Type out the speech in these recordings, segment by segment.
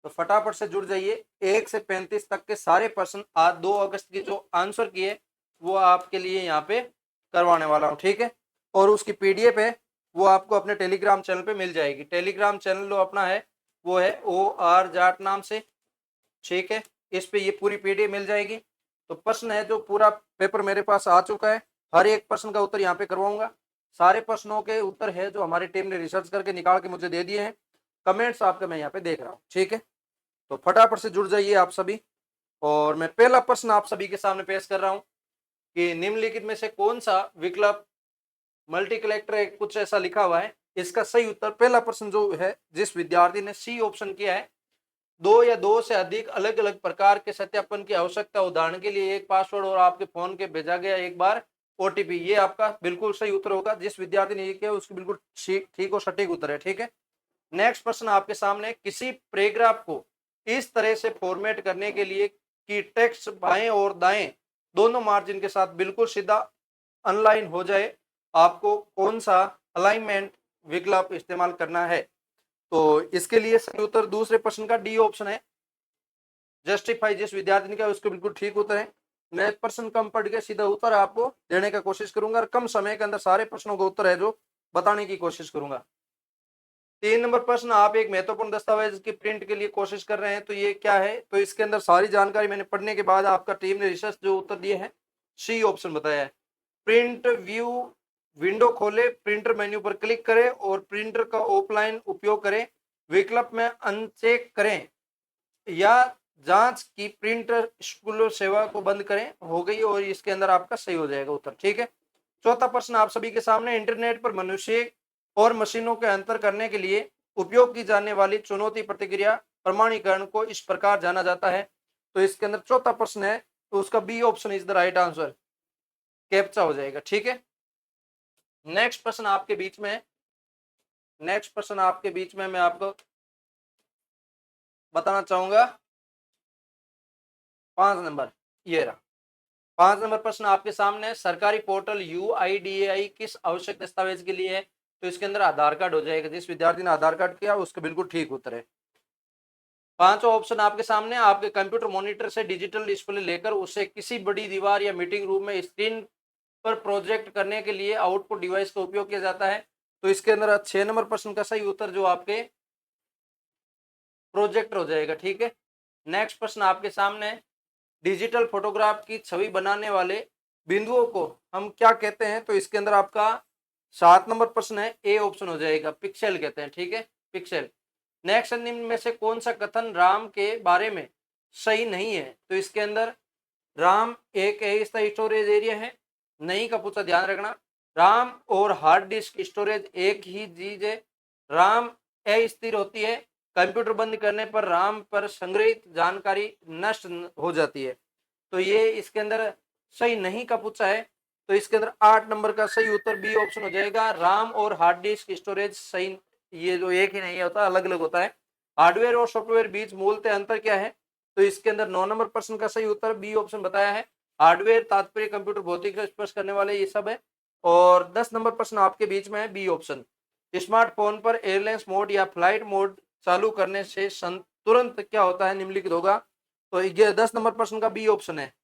तो फटाफट से जुड़ जाइए। 1 से 35 तक के सारे प्रश्न आज 2 अगस्त की जो आंसर किए वो आपके लिए यहाँ पे करवाने वाला हूँ, ठीक है। और उसकी पीडीएफ है वो आपको अपने टेलीग्राम चैनल पे मिल जाएगी। टेलीग्राम चैनल जो अपना है वो है OR जाट नाम से, ठीक है। इस पे ये पूरी पीडीएफ मिल जाएगी। तो प्रश्न है जो पूरा पेपर मेरे पास आ चुका है, हर एक प्रश्न का उत्तर यहाँ पे करवाऊंगा। सारे प्रश्नों के उत्तर है जो हमारी टीम ने रिसर्च करके निकाल के मुझे दे दिए हैं। कमेंट्स आपका मैं यहाँ पे देख रहा हूँ, ठीक है। तो फटाफट से जुड़ जाइए आप सभी। और मैं पहला प्रश्न आप सभी के सामने पेश कर रहा हूँ कि निम्नलिखित में से कौन सा विकल्प मल्टी कलेक्टर कुछ ऐसा लिखा हुआ है, इसका सही उत्तर पहला प्रश्न जो है जिस विद्यार्थी ने सी ऑप्शन किया है, 2 या 2 से अधिक अलग अलग प्रकार के सत्यापन की आवश्यकता, उदाहरण के लिए एक पासवर्ड और आपके फोन के भेजा गया एक बार ओटीपी, ये आपका बिल्कुल सही उत्तर होगा। जिस विद्यार्थी ने ये किया उसकी बिल्कुल ठीक और सटीक उत्तर है, ठीक है। नेक्स्ट प्रश्न आपके सामने, किसी पैराग्राफ को इस तरह से फॉर्मेट करने के लिए कि टेक्स्ट बाएं और दाएं दोनों मार्जिन के साथ बिल्कुल सीधा अनलाइन हो जाए, आपको कौन सा अलाइनमेंट विकल्प इस्तेमाल करना है। तो इसके लिए सही उत्तर दूसरे प्रश्न का डी ऑप्शन है, जस्टिफाई। जिस विद्यार्थी ने किया उसके बिल्कुल ठीक उत्तर है। मैं प्रश्न कम पढ़ के सीधा उत्तर आपको देने का कोशिश करूंगा और कम समय के अंदर सारे प्रश्नों का उत्तर है जो बताने की कोशिश करूंगा। 3 नंबर प्रश्न, आप एक महत्वपूर्ण दस्तावेज की प्रिंट के लिए कोशिश कर रहे हैं, तो ये क्या है। तो इसके अंदर सारी जानकारी मैंने पढ़ने के बाद आपका टीम ने रिसर्च जो उत्तर दिए हैं सी ऑप्शन बताया है। प्रिंट व्यू विंडो खोले, प्रिंटर मेन्यू पर क्लिक करें और प्रिंटर का ऑफलाइन उपयोग करें, विकल्प में अनचेक करें या जांच की प्रिंटर स्कूल सेवा को बंद करें, हो गई। और इसके अंदर आपका सही हो जाएगा उत्तर, ठीक है। चौथा प्रश्न आप सभी के सामने, इंटरनेट पर मनुष्य और मशीनों के अंतर करने के लिए उपयोग की जाने वाली चुनौती प्रतिक्रिया प्रमाणीकरण को इस प्रकार जाना जाता है। तो इसके अंदर चौथा प्रश्न है तो उसका B option is the right answer, कैप्चा हो जाएगा, ठीक है। नेक्स्ट प्रश्न आपके बीच में, मैं आपको बताना चाहूंगा 5 नंबर, ये रहा 5 नंबर प्रश्न आपके सामने, सरकारी पोर्टल UIDAI किस आवश्यक दस्तावेज के लिए है। तो इसके अंदर आधार कार्ड हो जाएगा। जिस विद्यार्थी ने आधार कार्ड किया उसका बिल्कुल ठीक उत्तर है। 5वां ऑप्शन आपके सामने, आपके कंप्यूटर मॉनिटर से डिजिटल डिस्प्ले लेकर उसे किसी बड़ी दीवार या मीटिंग रूम में स्क्रीन पर प्रोजेक्ट करने के लिए आउटपुट डिवाइस का उपयोग किया जाता है। तो इसके अंदर 6 नंबर प्रश्न का सही उत्तर जो आपके प्रोजेक्टर हो जाएगा, ठीक है। नेक्स्ट प्रश्न आपके सामने, डिजिटल फोटोग्राफ की छवि बनाने वाले बिंदुओं को हम क्या कहते हैं। तो इसके अंदर आपका 7 नंबर प्रश्न है, ए ऑप्शन हो जाएगा, पिक्सल कहते हैं, ठीक है, पिक्सल। नेक्स्ट, निम्न में से कौन सा कथन राम के बारे में सही नहीं है। तो इसके अंदर राम एक अस्थायी स्टोरेज एरिया है, नहीं का पूछा, ध्यान रखना। राम और हार्ड डिस्क स्टोरेज एक ही चीज है। राम अस्थिर होती है, कंप्यूटर बंद करने पर राम पर संग्रहित जानकारी नष्ट हो जाती है। तो ये इसके अंदर सही नहीं का पूछा है। तो इसके अंदर 8 नंबर का सही उत्तर बी ऑप्शन हो जाएगा, राम और हार्ड डिस्क स्टोरेज सही, ये जो एक ही नहीं होता, अलग अलग होता है। हार्डवेयर और सॉफ्टवेयर बीच मूलतः अंतर क्या है। तो इसके अंदर 9 नंबर प्रश्न का सही उत्तर बी ऑप्शन बताया है, हार्डवेयर तात्पर्य कंप्यूटर भौतिक स्पर्श करने वाले ये सब है। और 10 नंबर प्रश्न आपके बीच में है, बी ऑप्शन, स्मार्टफोन पर एयरलाइंस मोड या फ्लाइट मोड चालू करने से तुरंत क्या होता है, निम्नलिखित होगा। तो ये 10 नंबर प्रश्न का बी ऑप्शन है,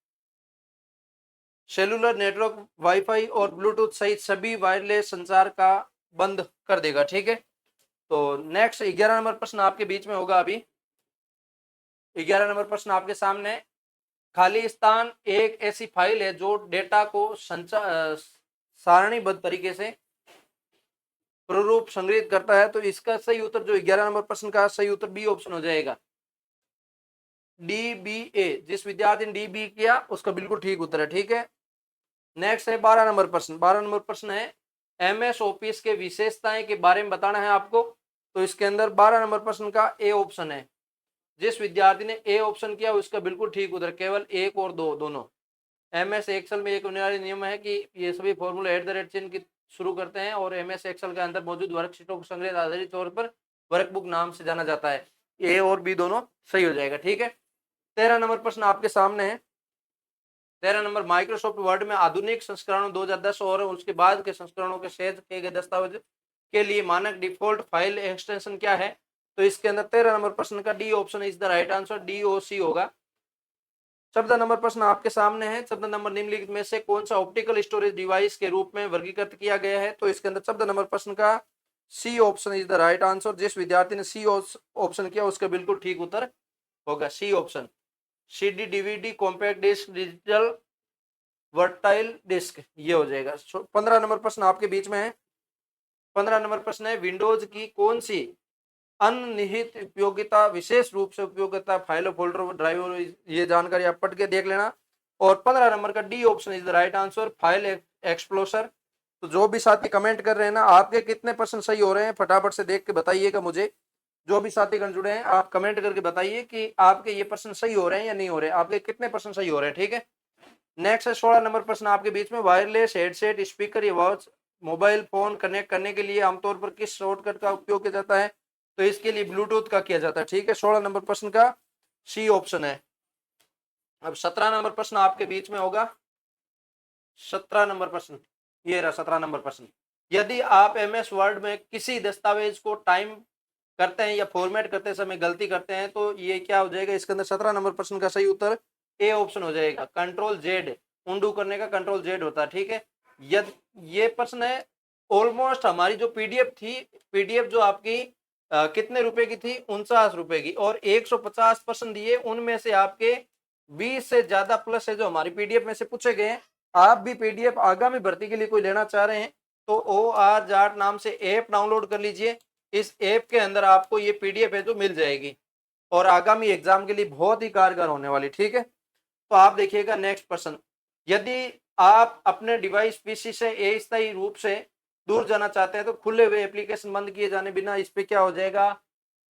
सेलुलर नेटवर्क वाईफाई और ब्लूटूथ सहित सभी वायरलेस संचार का बंद कर देगा, ठीक है। तो नेक्स्ट 11 नंबर प्रश्न आपके बीच में होगा अभी। 11 नंबर प्रश्न आपके सामने, खाली स्थान एक ऐसी फाइल है जो डेटा को सारणीबद्ध तरीके से प्रारूप संग्रहित करता है। तो इसका सही उत्तर जो 11 नंबर प्रश्न का सही उत्तर बी ऑप्शन हो जाएगा, DBA। जिस विद्यार्थी ने DB किया उसका बिल्कुल ठीक उत्तर है, ठीक है। नेक्स्ट है 12 नंबर प्रश्न। 12 नंबर प्रश्न है, MS ऑफिस के विशेषताएं के बारे में बताना है आपको। तो इसके अंदर 12 नंबर प्रश्न का ए ऑप्शन है, जिस विद्यार्थी ने ए ऑप्शन किया उसका बिल्कुल ठीक उत्तर, केवल 1 और 2 दोनों। MS एक्सेल में एक अनिवार्य नियम है कि ये सभी फॉर्मूला @ चिन्ह की शुरू करते हैं और MS एक्सेल के अंदर मौजूद वर्कशीटों को संग्रहित आधारित तौर पर वर्कबुक नाम से जाना जाता है। ए और बी दोनों सही हो जाएगा, ठीक है। 13 नंबर प्रश्न आपके सामने है। 13 नंबर, माइक्रोसॉफ्ट वर्ड में आधुनिक संस्करणों 2010 और उसके बाद के संस्करणों के सेट किए गए दस्तावेज के लिए मानक डिफॉल्ट फाइल एक्सटेंशन क्या है। तो इसके अंदर 13 नंबर प्रश्न का D option is the right answer, DOC होगा। 14 नंबर प्रश्न आपके सामने है। 14 नंबर निम्नलिखित में से कौन सा ऑप्टिकल स्टोरेज डिवाइस के रूप में वर्गीकृत किया गया है? तो इसके अंदर 14 नंबर प्रश्न का C option is the right answer. जिस विद्यार्थी ने सी ऑप्शन किया उसका बिल्कुल ठीक उत्तर होगा C option. CD, DVD, compact disc, digital versatile disc, ये हो जाएगा। 15 नंबर प्रश्न आपके बीच में है। 15 नंबर प्रश्न है, विंडोज की कौन सी अनिहित उपयोगिता विशेष रूप से उपयोगिता फाइल फोल्डर ड्राइव, ये जानकारी आप पढ़ के देख लेना। और 15 नंबर का D option is the right answer, file explorer. तो जो भी साथी कमेंट कर रहे हैं ना, आपके कितने परसेंट सही हो रहे हैं फटाफट से देख के बताइएगा मुझे। जो भी साथीगण जुड़े हैं आप कमेंट करके बताइए कि आपके ये परसेंट सही हो रहे हैं या नहीं हो रहे, आपके कितने परसेंट सही हो रहे हैं, ठीक है। नेक्स्ट है 16 नंबर प्रश्न आपके बीच में, वायरलेस हेडसेट, स्पीकर या वॉच मोबाइल फोन कनेक्ट करने के लिए आमतौर पर किस शॉर्टकट का उपयोग किया जाता है? तो इसके लिए ब्लूटूथ का किया जाता है, ठीक है। 16 नंबर प्रश्न का सी ऑप्शन है। अब 17 नंबर प्रश्न आपके बीच में होगा। 17 नंबर प्रश्न, ये रहा 17 नंबर प्रश्न। यदि आप MS वर्ड में किसी दस्तावेज को टाइम करते हैं या फॉर्मेट करते समय गलती करते हैं तो ये क्या हो जाएगा? इसके अंदर 17 नंबर प्रश्न का सही उत्तर ए ऑप्शन हो जाएगा, Ctrl Z। उंडू करने का Ctrl Z होता है, ठीक है। यदि ये प्रश्न है, ऑलमोस्ट हमारी जो पीडीएफ थी, पीडीएफ जो आपकी कितने रुपए की थी? 49 रुपए की, और 150 प्रश्न दिए, उनमें से आपके 20 से ज्यादा प्लस है जो हमारी पीडीएफ में से पूछे गए हैं। आप भी पीडीएफ आगामी भर्ती के लिए कोई लेना चाह रहे हैं तो OR जाट नाम से ऐप डाउनलोड कर लीजिए। इस ऐप के अंदर आपको ये पीडीएफ है जो मिल जाएगी और आगामी एग्जाम के लिए बहुत ही कारगर होने वाली, ठीक है। तो आप देखिएगा नेक्स्ट प्रश्न, यदि आप अपने डिवाइस पीसी से अस्थायी रूप से दूर जाना चाहते हैं तो खुले हुए एप्लीकेशन बंद किए जाने बिना इस पे क्या हो जाएगा?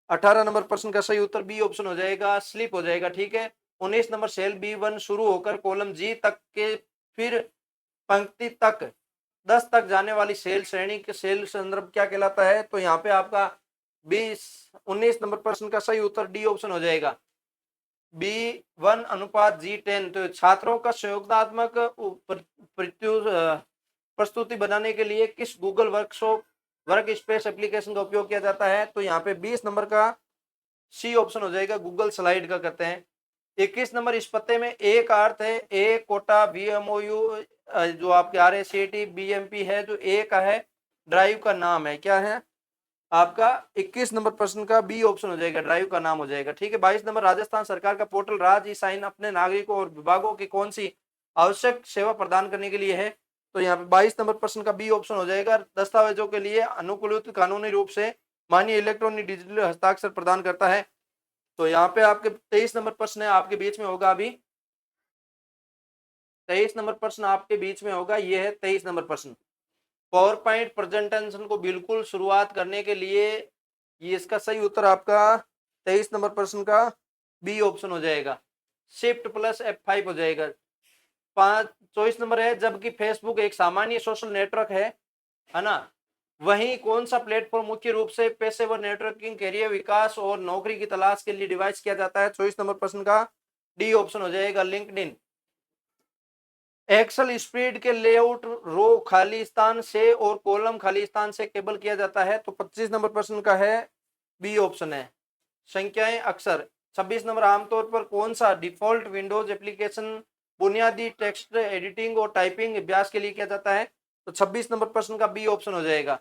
18 नंबर प्रश्न का सही उत्तर बी ऑप्शन हो जाएगा, स्लिप हो जाएगा, ठीक है। 19 नंबर सेल B1 शुरू होकर कॉलम G तक के फिर पंक्ति तक 10 तक जाने वाली सेल श्रेणी के सेल संदर्भ क्या कहलाता है? तो यहाँ पे आपका 19 नंबर प्रश्न का सही उत्तर डी ऑप्शन हो जाएगा, B1:G10। तो छात्रों का सहयोगात्मक प्रस्तुति बनाने के लिए किस Google workshop work space application का उपयोग किया जाता है? तो यहाँ पे 20 नंबर का सी ऑप्शन हो जाएगा, गूगल स्लाइड का करते हैं। 21 नंबर, इस पत्ते में ए का अर्थ है ए कोटा, BMOU जो आपके RACT BMP है जो ए का है, ड्राइव का नाम है, क्या है आपका? 21 नंबर प्रश्न का बी ऑप्शन हो जाएगा, ड्राइव का नाम हो जाएगा, ठीक है। 22 नंबर, राजस्थान सरकार का पोर्टल राज ई-साइन अपने नागरिकों और विभागों की कौन सी आवश्यक सेवा प्रदान करने के लिए है? तो यहाँ पे 22 नंबर प्रश्न का बी ऑप्शन हो जाएगा, दस्तावेजों के लिए अनुकूलित कानूनी रूप से मान्य इलेक्ट्रॉनिक डिजिटल हस्ताक्षर प्रदान करता है। तो यहाँ पे आपके 23 नंबर प्रश्न है आपके बीच में होगा अभी, 23 नंबर प्रश्न आपके बीच में होगा, ये है 23 नंबर प्रश्न। पावर पॉइंट प्रेजेंटेशन को बिल्कुल शुरुआत करने के लिए ये इसका सही उत्तर आपका 23 नंबर प्रश्न का बी ऑप्शन हो जाएगा, Shift+F5 हो जाएगा। 24 नंबर है, जबकि फेसबुक एक सामान्य सोशल नेटवर्क है ना, वहीं कौन सा प्लेटफॉर्म मुख्य रूप से पेशेवर नेटवर्किंग, कैरियर विकास और नौकरी की तलाश के लिए डिवाइस किया जाता है? 24 नंबर प्रश्न का डी ऑप्शन हो जाएगा, लिंक्डइन। एक्सेल स्प्रेड के लेआउट रो खाली स्थान से और कॉलम खाली स्थान से केबल किया जाता है? तो 25 नंबर प्रश्न का है बी ऑप्शन है, संख्याएं अक्षर। 26 नंबर, आमतौर पर कौन सा डिफॉल्ट विंडोज एप्लीकेशन बुनियादी टेक्स्ट एडिटिंग और टाइपिंग अभ्यास के लिए किया जाता है? तो 26 नंबर प्रश्न का बी ऑप्शन हो जाएगा,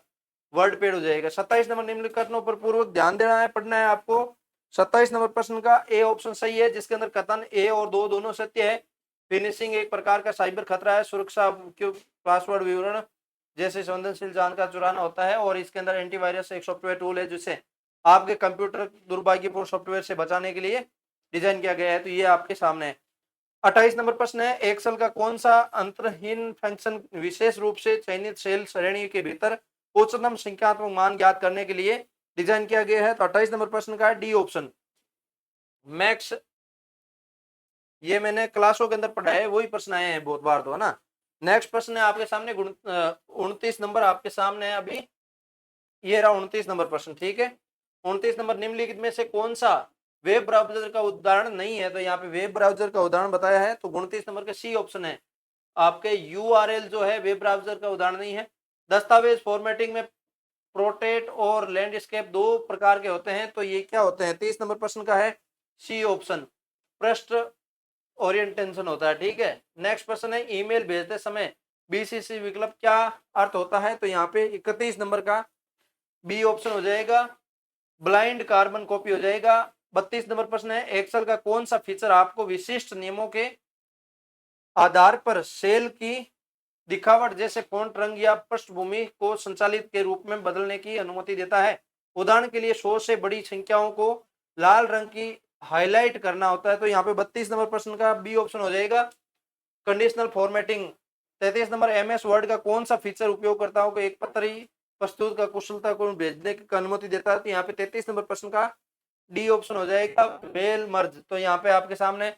वर्ड पैड हो जाएगा। 27 नंबर, निम्नलिखित कथनों पर पूर्वक ध्यान देना है, पढ़ना है आपको। 27 नंबर प्रश्न का ए ऑप्शन सही है, जिसके अंदर कथन ए और दो दोनों सत्य है। फिनिशिंग एक प्रकार का साइबर खतरा है, सुरक्षा के पासवर्ड विवरण जैसे संवेदनशील जानकारी चुराना होता है, और इसके अंदर एंटीवायरस एक सॉफ्टवेयर टूल है जिसे आपके कंप्यूटर दुर्भाग्यपूर्ण सॉफ्टवेयर से बचाने के लिए डिजाइन किया गया है। तो ये आपके सामने है। 28 नंबर प्रश्न है, एक्सेल का कौन सा अंतरहीन फंक्शन विशेष रूप से चयनित सेल श्रेणी के भीतर उच्चतम संख्यात्मक मान ज्ञात करने के लिए डिजाइन किया गया है? तो 28 नंबर प्रश्न का डी ऑप्शन, मैक्स। ये मैंने क्लासों के अंदर पढ़ा है, वही प्रश्न आए हैं बहुत बार, तो है ना। नेक्स्ट प्रश्न है आपके सामने 29 नंबर आपके सामने है अभी, ये रहा 29 नंबर प्रश्न, ठीक है। 29 नंबर, निम्नलिखित में से कौन सा वेब ब्राउजर का उदाहरण नहीं है? तो यहाँ पे वेब ब्राउजर का उदाहरण बताया है, तो 29 नंबर का सी ऑप्शन है आपके URL जो है वेब ब्राउजर का उदाहरण नहीं है। दस्तावेज फॉर्मेटिंग में प्रोटेट और लैंडस्केप दो प्रकार के होते हैं, तो ये क्या होते हैं? 30 नंबर प्रश्न का है सी ऑप्शन, पृष्ठ ओरिएंटेशन होता है। ठीक है। नेक्स्ट प्रश्न है ईमेल भेजते समय बीसीसी विकल्प क्या अर्थ होता है? तो यहाँ पे 31 नंबर का बी ऑप्शन हो जाएगा, ब्लाइंड कार्बन कॉपी हो जाएगा। 32 नंबर प्रश्न है एक्सेल का कौन सा फीचर आपको विशिष्ट नियमों के आधार पर सेल की दिखावट जैसे फॉन्ट रंग या पृष्ठभूमि को संचालित के रूप में बदलने की अनुमति देता है? उदाहरण के लिए 100 से बड़ी संख्याओं को लाल रंग की हाईलाइट करना होता है। तो यहाँ पे 32 नंबर प्रश्न का बी ऑप्शन हो जाएगा, conditional formatting. 33 number MS word का कौन सा फीचर उपयोगकर्ताओं को एक पत्र प्रस्तुत का कुशलता को भेजने की अनुमति देता है? तो यहाँ पे 33 नंबर प्रश्न का डी ऑप्शन हो जाएगा, मेल मर्ज। तो यहाँ पे आपके सामने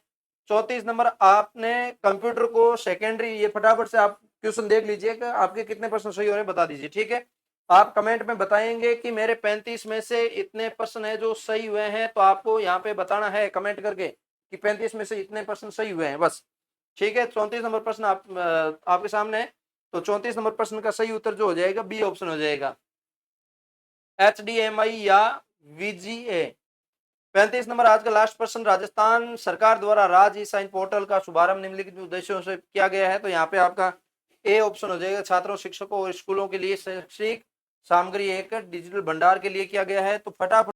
34 नंबर, आपने कंप्यूटर को सेकेंडरी, ये फटाफट से आप क्वेश्चन देख लीजिए कि आपके कितने प्रश्न सही हो रहे हैं, बता दीजिए। ठीक है। आप कमेंट में बताएंगे कि मेरे 35 में से इतने प्रश्न है जो सही हुए हैं, तो आपको यहाँ पे बताना है कमेंट करके कि 35 में से इतने प्रश्न सही हुए हैं, बस। ठीक है। 34 नंबर प्रश्न आपके सामने है, तो 34 नंबर प्रश्न का सही उत्तर जो हो जाएगा बी ऑप्शन हो जाएगा, HDMI या VGA। 35 नंबर आज का लास्ट प्रश्न, राजस्थान सरकार द्वारा राज्य ई साइन पोर्टल का शुभारंभ निम्नलिखित उद्देश्यों से किया गया है? तो यहाँ पे आपका ए ऑप्शन हो जाएगा, छात्रों, शिक्षकों और स्कूलों के लिए शैक्षिक सामग्री एक डिजिटल भंडार के लिए किया गया है। तो फटाफट